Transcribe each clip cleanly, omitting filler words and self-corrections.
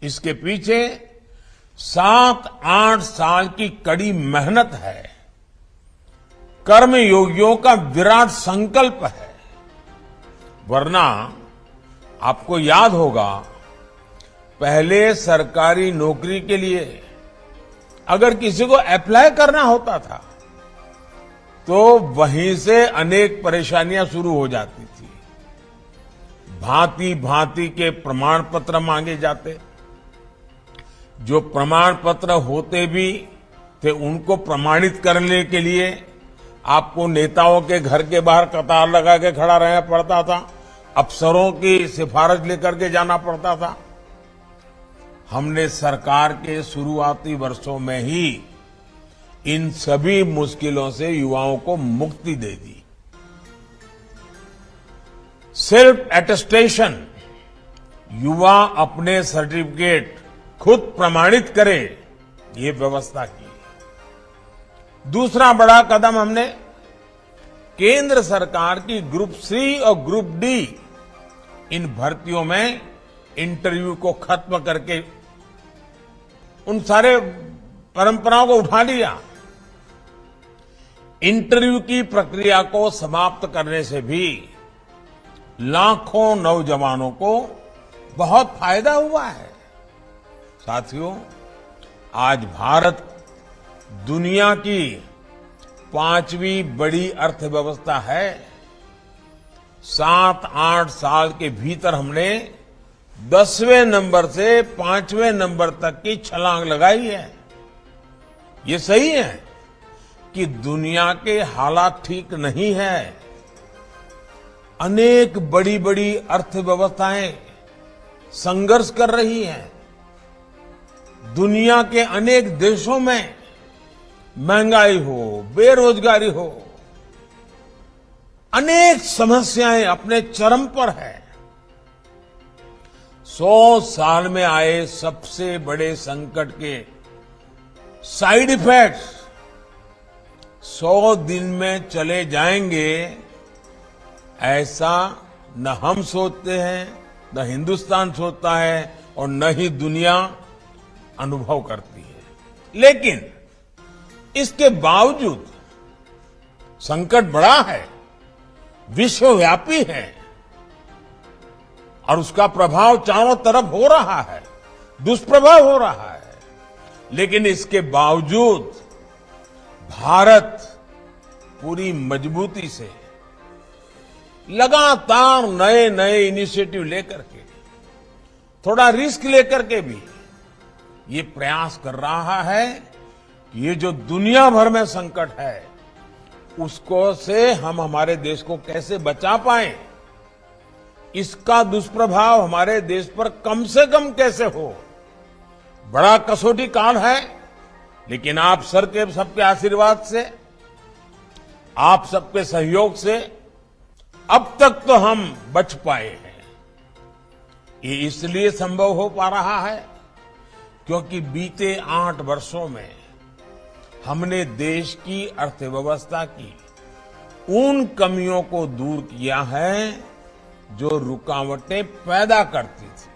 इसके पीछे 7-8 साल की कड़ी मेहनत है, कर्मयोगियों का विराट संकल्प है। वरना आपको याद होगा, पहले सरकारी नौकरी के लिए अगर किसी को अप्लाई करना होता था तो वहीं से अनेक परेशानियां शुरू हो जाती थी। भांति भांति के प्रमाण पत्र मांगे जाते, जो प्रमाण पत्र होते भी थे उनको प्रमाणित करने के लिए आपको नेताओं के घर के बाहर कतार लगा के खड़ा रहना पड़ता था, अफसरों की सिफारिश लेकर के जाना पड़ता था। हमने सरकार के शुरुआती वर्षों में ही इन सभी मुश्किलों से युवाओं को मुक्ति दे दी। सेल्फ अटेस्टेशन, युवा अपने सर्टिफिकेट खुद प्रमाणित करे, ये व्यवस्था की। दूसरा बड़ा कदम हमने केंद्र सरकार की ग्रुप सी और ग्रुप डी इन भर्तियों में इंटरव्यू को खत्म करके उन सारे परंपराओं को उठा लिया। इंटरव्यू की प्रक्रिया को समाप्त करने से भी लाखों नौजवानों को बहुत फायदा हुआ है। साथियों, आज भारत दुनिया की 5वीं बड़ी अर्थव्यवस्था है। 7-8 साल के भीतर हमने 10वें नंबर से 5वें नंबर तक की छलांग लगाई है। ये सही है कि दुनिया के हालात ठीक नहीं है। अनेक बड़ी बड़ी अर्थव्यवस्थाएं संघर्ष कर रही हैं। दुनिया के अनेक देशों में महंगाई हो, बेरोजगारी हो, अनेक समस्याएं अपने चरम पर है। 100 साल में आए सबसे बड़े संकट के साइड इफेक्ट्स 100 दिन में चले जाएंगे, ऐसा न हम सोचते हैं, न हिंदुस्तान सोचता है और न ही दुनिया अनुभव करती है। लेकिन इसके बावजूद संकट बड़ा है, विश्वव्यापी है और उसका प्रभाव चारों तरफ हो रहा है, दुष्प्रभाव हो रहा है। लेकिन इसके बावजूद भारत पूरी मजबूती से लगातार नए नए इनिशिएटिव लेकर के, थोड़ा रिस्क लेकर के भी ये प्रयास कर रहा है कि ये जो दुनिया भर में संकट है उसको से हम हमारे देश को कैसे बचा पाएं, इसका दुष्प्रभाव हमारे देश पर कम से कम कैसे हो। बड़ा कसौटी काल है, लेकिन आप सबके आशीर्वाद से, आप सबके सहयोग से अब तक तो हम बच पाए हैं। ये इसलिए संभव हो पा रहा है क्योंकि बीते 8 वर्षों में हमने देश की अर्थव्यवस्था की उन कमियों को दूर किया है जो रुकावटें पैदा करती थी।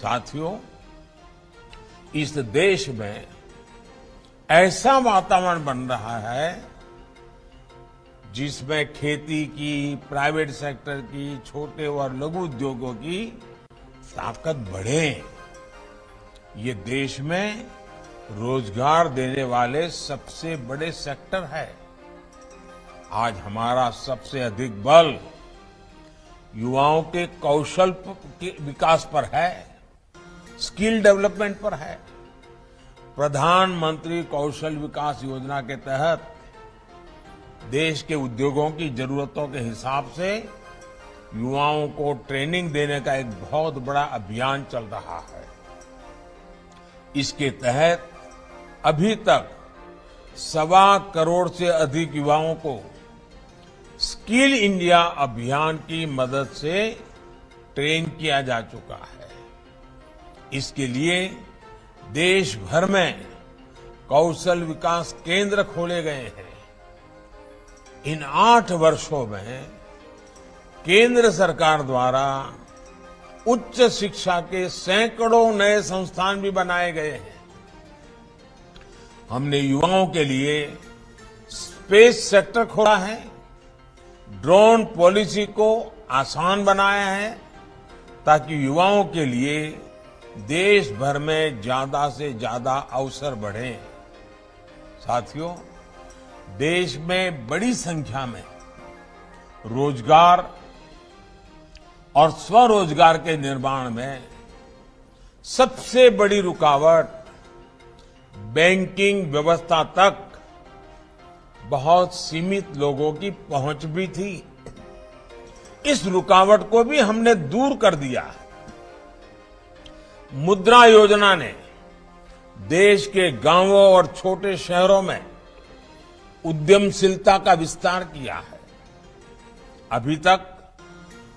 साथियों, इस देश में ऐसा वातावरण बन रहा है जिसमें खेती की, प्राइवेट सेक्टर की, छोटे और लघु उद्योगों की ताकत बढ़े। ये देश में रोजगार देने वाले सबसे बड़े सेक्टर है। आज हमारा सबसे अधिक बल युवाओं के कौशल के विकास पर है, स्किल डेवलपमेंट पर है। प्रधानमंत्री कौशल विकास योजना के तहत देश के उद्योगों की जरूरतों के हिसाब से युवाओं को ट्रेनिंग देने का एक बहुत बड़ा अभियान चल रहा है। इसके तहत अभी तक 1.25 करोड़ से अधिक युवाओं को स्किल इंडिया अभियान की मदद से ट्रेन किया जा चुका है। इसके लिए देश भर में कौशल विकास केंद्र खोले गए हैं। इन 8 वर्षों में केंद्र सरकार द्वारा उच्च शिक्षा के सैकड़ों नए संस्थान भी बनाए गए हैं। हमने युवाओं के लिए स्पेस सेक्टर खोला है, ड्रोन पॉलिसी को आसान बनाया है ताकि युवाओं के लिए देश भर में ज्यादा से ज्यादा अवसर बढ़े। साथियों, देश में बड़ी संख्या में रोजगार और स्वरोजगार के निर्माण में सबसे बड़ी रुकावट बैंकिंग व्यवस्था तक बहुत सीमित लोगों की पहुंच भी थी। इस रुकावट को भी हमने दूर कर दिया। मुद्रा योजना ने देश के गांवों और छोटे शहरों में उद्यमशीलता का विस्तार किया है। अभी तक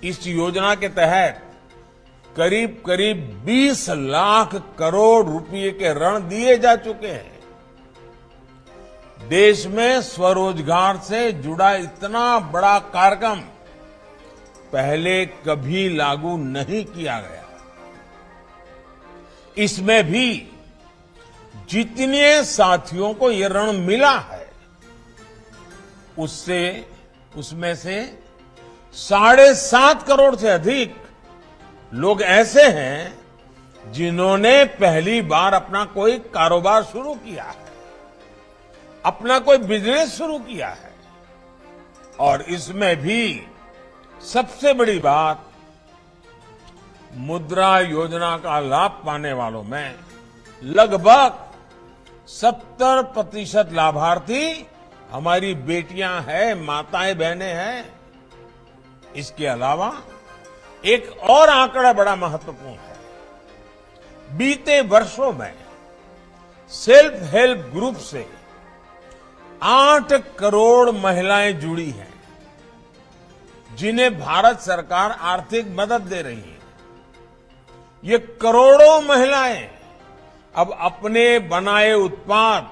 इस योजना के तहत करीब करीब 20 लाख करोड़ रुपए के ऋण दिए जा चुके हैं। देश में स्वरोजगार से जुड़ा इतना बड़ा कार्यक्रम पहले कभी लागू नहीं किया गया। इसमें भी जितने साथियों को ये ऋण मिला है उसमें से 7.5 करोड़ से अधिक लोग ऐसे हैं जिन्होंने पहली बार अपना कोई कारोबार शुरू किया है, अपना कोई बिजनेस शुरू किया है। और इसमें भी सबसे बड़ी बात, मुद्रा योजना का लाभ पाने वालों में लगभग 70% लाभार्थी हमारी बेटियां हैं, माताएं बहनें हैं। इसके अलावा एक और आंकड़ा बड़ा महत्वपूर्ण है। बीते वर्षों में सेल्फ हेल्प ग्रुप से 8 करोड़ महिलाएं जुड़ी हैं, जिन्हें भारत सरकार आर्थिक मदद दे रही है। ये करोड़ों महिलाएं अब अपने बनाए उत्पाद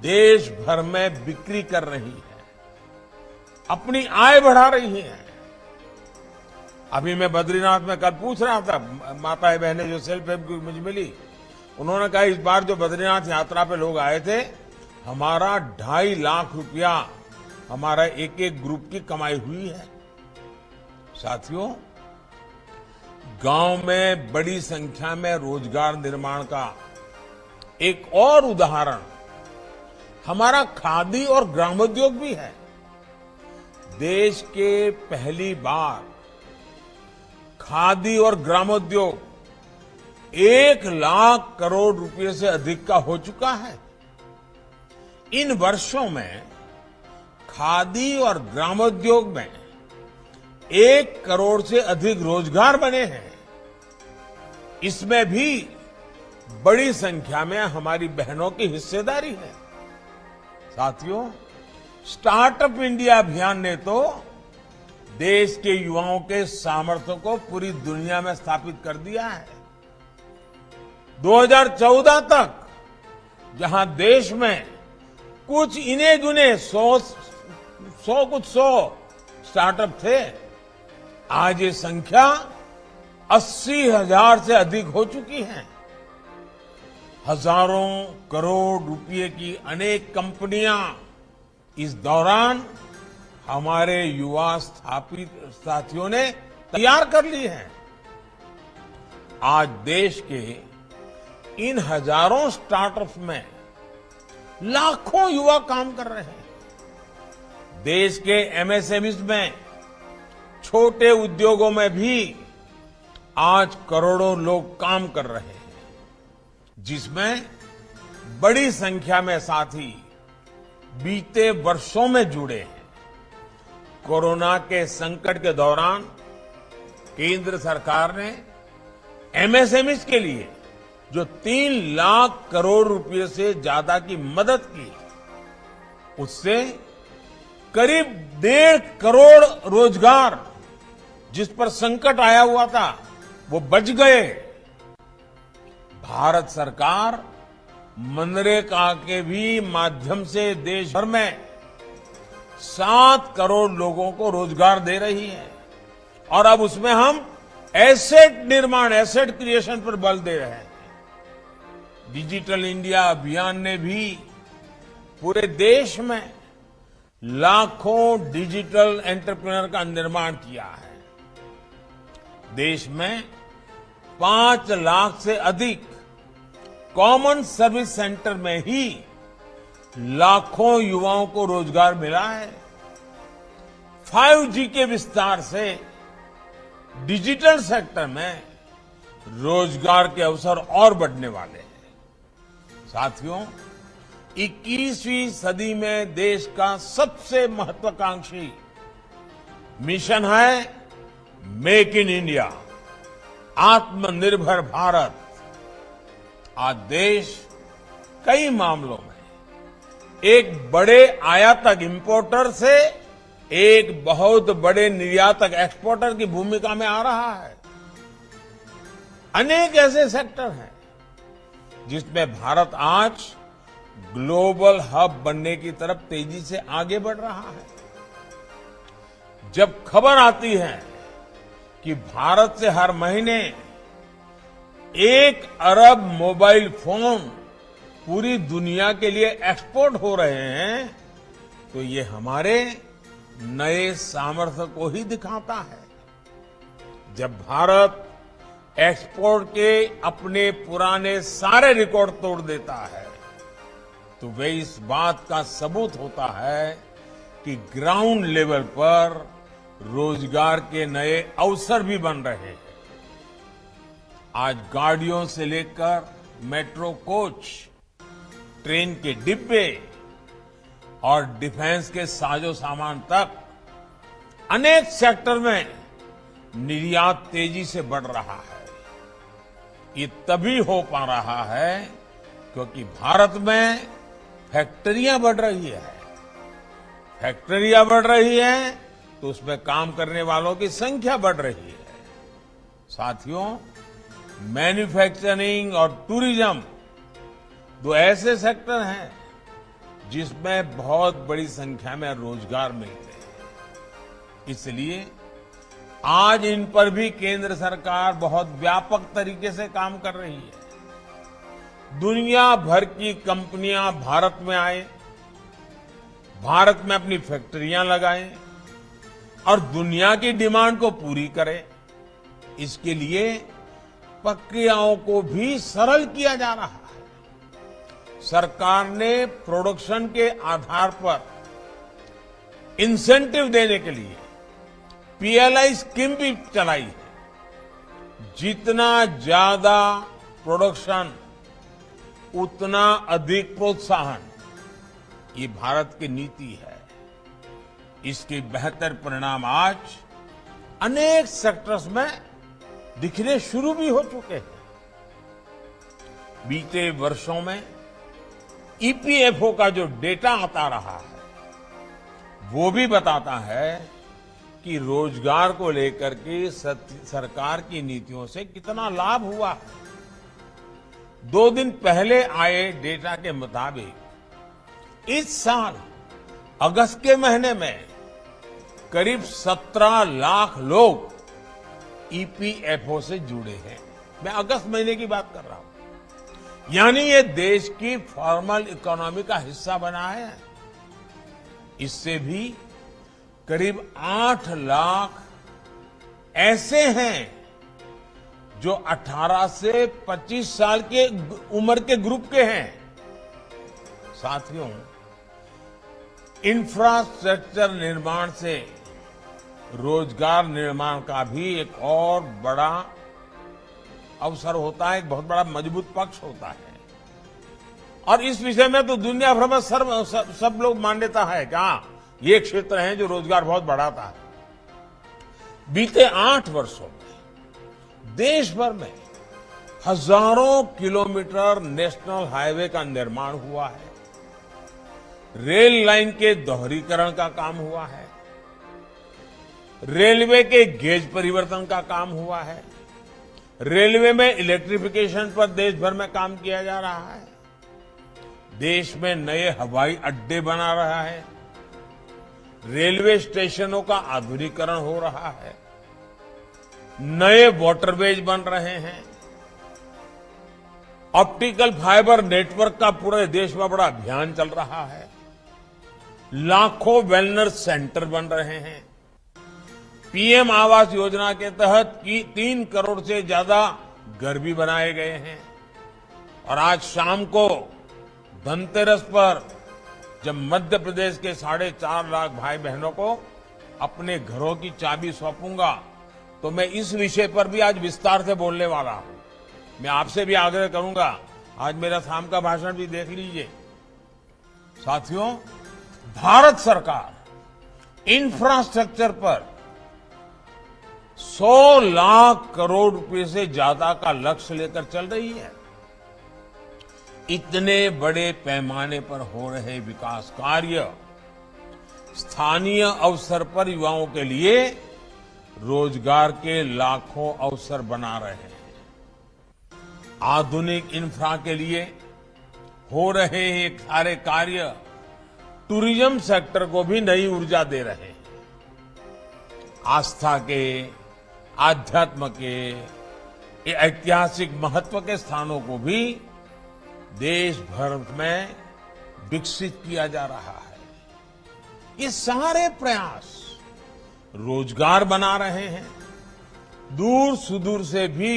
देश भर में बिक्री कर रही है, अपनी आय बढ़ा रही हैं। अभी मैं बद्रीनाथ में कल पूछ रहा था, माताएं बहनें जो सेल्फ हेल्प ग्रुप मुझे मिली, उन्होंने कहा इस बार जो बद्रीनाथ यात्रा पे लोग आए थे, हमारा 2.5 लाख रुपया हमारा एक एक ग्रुप की कमाई हुई है। साथियों, गांव में बड़ी संख्या में रोजगार निर्माण का एक और उदाहरण हमारा खादी और ग्रामोद्योग भी है। देश के पहली बार खादी और ग्रामोद्योग 1 लाख करोड़ रुपए से अधिक का हो चुका है। इन वर्षों में खादी और ग्रामोद्योग में 1 करोड़ से अधिक रोजगार बने हैं। इसमें भी बड़ी संख्या में हमारी बहनों की हिस्सेदारी है। साथियों, स्टार्टअप इंडिया अभियान ने तो देश के युवाओं के सामर्थ्य को पूरी दुनिया में स्थापित कर दिया है। 2014 तक जहां देश में कुछ इने गुने 100 स्टार्टअप थे, आज ये संख्या 80,000 से अधिक हो चुकी है। हजारों करोड़ रुपए की अनेक कंपनियां इस दौरान हमारे युवा स्थापित साथियों ने तैयार कर ली हैं। आज देश के इन हजारों स्टार्टअप्स में लाखों युवा काम कर रहे हैं। देश के एमएसएमईज में, छोटे उद्योगों में भी आज करोड़ों लोग काम कर रहे हैं, जिसमें बड़ी संख्या में साथी बीते वर्षों में जुड़े हैं। कोरोना के संकट के दौरान केंद्र सरकार ने एमएसएमईज के लिए जो 3 लाख करोड़ रुपए से ज्यादा की मदद की, उससे करीब 1.5 करोड़ रोजगार जिस पर संकट आया हुआ था वो बच गए। भारत सरकार मनरेगा के भी माध्यम से देश भर में 7 करोड़ लोगों को रोजगार दे रही है और अब उसमें हम एसेट निर्माण, एसेट क्रिएशन पर बल दे रहे हैं। डिजिटल इंडिया अभियान ने भी पूरे देश में लाखों डिजिटल एंटरप्रेन्योर का निर्माण किया है। देश में 5 लाख से अधिक कॉमन सर्विस सेंटर में ही लाखों युवाओं को रोजगार मिला है। 5G के विस्तार से डिजिटल सेक्टर में रोजगार के अवसर और बढ़ने वाले हैं। साथियों, 21वीं सदी में देश का सबसे महत्वाकांक्षी मिशन है मेक इन इंडिया, आत्मनिर्भर भारत। आज देश कई मामलों में एक बड़े आयातक इंपोर्टर से एक बहुत बड़े निर्यातक एक्सपोर्टर की भूमिका में आ रहा है। अनेक ऐसे सेक्टर हैं जिसमें भारत आज ग्लोबल हब बनने की तरफ तेजी से आगे बढ़ रहा है। जब खबर आती है कि भारत से हर महीने 1 अरब मोबाइल फोन पूरी दुनिया के लिए एक्सपोर्ट हो रहे हैं, तो ये हमारे नए सामर्थ्य को ही दिखाता है। जब भारत एक्सपोर्ट के अपने पुराने सारे रिकॉर्ड तोड़ देता है, तो वे इस बात का सबूत होता है कि ग्राउंड लेवल पर रोजगार के नए अवसर भी बन रहे हैं। आज गाड़ियों से लेकर मेट्रो कोच, ट्रेन के डिब्बे और डिफेंस के साजो सामान तक अनेक सेक्टर में निर्यात तेजी से बढ़ रहा है। ये तभी हो पा रहा है क्योंकि भारत में फैक्ट्रियां बढ़ रही है। फैक्ट्रियां बढ़ रही है तो उसमें काम करने वालों की संख्या बढ़ रही है। साथियों, मैन्युफैक्चरिंग और टूरिज्म 2 ऐसे सेक्टर हैं जिसमें बहुत बड़ी संख्या में रोजगार मिलते हैं। इसलिए आज इन पर भी केंद्र सरकार बहुत व्यापक तरीके से काम कर रही है। दुनिया भर की कंपनियां भारत में आए, भारत में अपनी फैक्ट्रियां लगाएं और दुनिया की डिमांड को पूरी करें। इसके लिए प्रक्रियाओं को भी सरल किया जा रहा है। सरकार ने प्रोडक्शन के आधार पर इंसेंटिव देने के लिए पीएलआई स्कीम भी चलाई है। जितना ज्यादा प्रोडक्शन उतना अधिक प्रोत्साहन, ये भारत की नीति है। इसके बेहतर परिणाम आज अनेक सेक्टर्स में दिखने शुरू भी हो चुके हैं। बीते वर्षों में ईपीएफओ का जो डेटा आता रहा है, वो भी बताता है कि रोजगार को लेकर के सरकार की नीतियों से कितना लाभ हुआ है। 2 दिन पहले आए डेटा के मुताबिक इस साल अगस्त के महीने में करीब 17 लाख लोग ईपीएफओ से जुड़े हैं। मैं अगस्त महीने की बात कर रहा हूं। यानी ये देश की फॉर्मल इकोनॉमी का हिस्सा बना है। इससे भी करीब 8 लाख ऐसे हैं जो 18 से 25 साल के उम्र के ग्रुप के हैं। साथियों, इंफ्रास्ट्रक्चर निर्माण से रोजगार निर्माण का भी एक और बड़ा अवसर होता है, एक बहुत बड़ा मजबूत पक्ष होता है। और इस विषय में तो दुनिया भर में सब लोग मान्यता है कि हाँ, ये क्षेत्र है जो रोजगार बहुत बढ़ाता है। बीते 8 वर्षों में देश भर में हजारों किलोमीटर नेशनल हाईवे का निर्माण हुआ है। रेल लाइन के दोहरीकरण का काम हुआ है। रेलवे के गेज परिवर्तन का काम हुआ है। रेलवे में इलेक्ट्रिफिकेशन पर देश भर में काम किया जा रहा है। देश में नए हवाई अड्डे बना रहा है। रेलवे स्टेशनों का आधुनिकीकरण हो रहा है। नए वाटरवेज बन रहे हैं। ऑप्टिकल फाइबर नेटवर्क का पूरे देश में बड़ा अभियान चल रहा है। लाखों वेलनेस सेंटर बन रहे हैं। पीएम आवास योजना के तहत 3 करोड़ से ज्यादा घर भी बनाए गए हैं। और आज शाम को धनतेरस पर जब मध्य प्रदेश के 4.5 लाख भाई बहनों को अपने घरों की चाबी सौंपूंगा, तो मैं इस विषय पर भी आज विस्तार से बोलने वाला हूं। मैं आपसे भी आग्रह करूंगा, आज मेरा शाम का भाषण भी देख लीजिए। साथियों, भारत सरकार इंफ्रास्ट्रक्चर पर 100 लाख करोड़ रुपए से ज्यादा का लक्ष्य लेकर चल रही है। इतने बड़े पैमाने पर हो रहे विकास कार्य स्थानीय अवसर पर युवाओं के लिए रोजगार के लाखों अवसर बना रहे हैं। आधुनिक इंफ्रा के लिए हो रहे ये सारे कार्य टूरिज्म सेक्टर को भी नई ऊर्जा दे रहे हैं। आस्था के, आध्यात्म के, ये ऐतिहासिक महत्व के स्थानों को भी देश भर में विकसित किया जा रहा है। ये सारे प्रयास रोजगार बना रहे हैं। दूर सुदूर से भी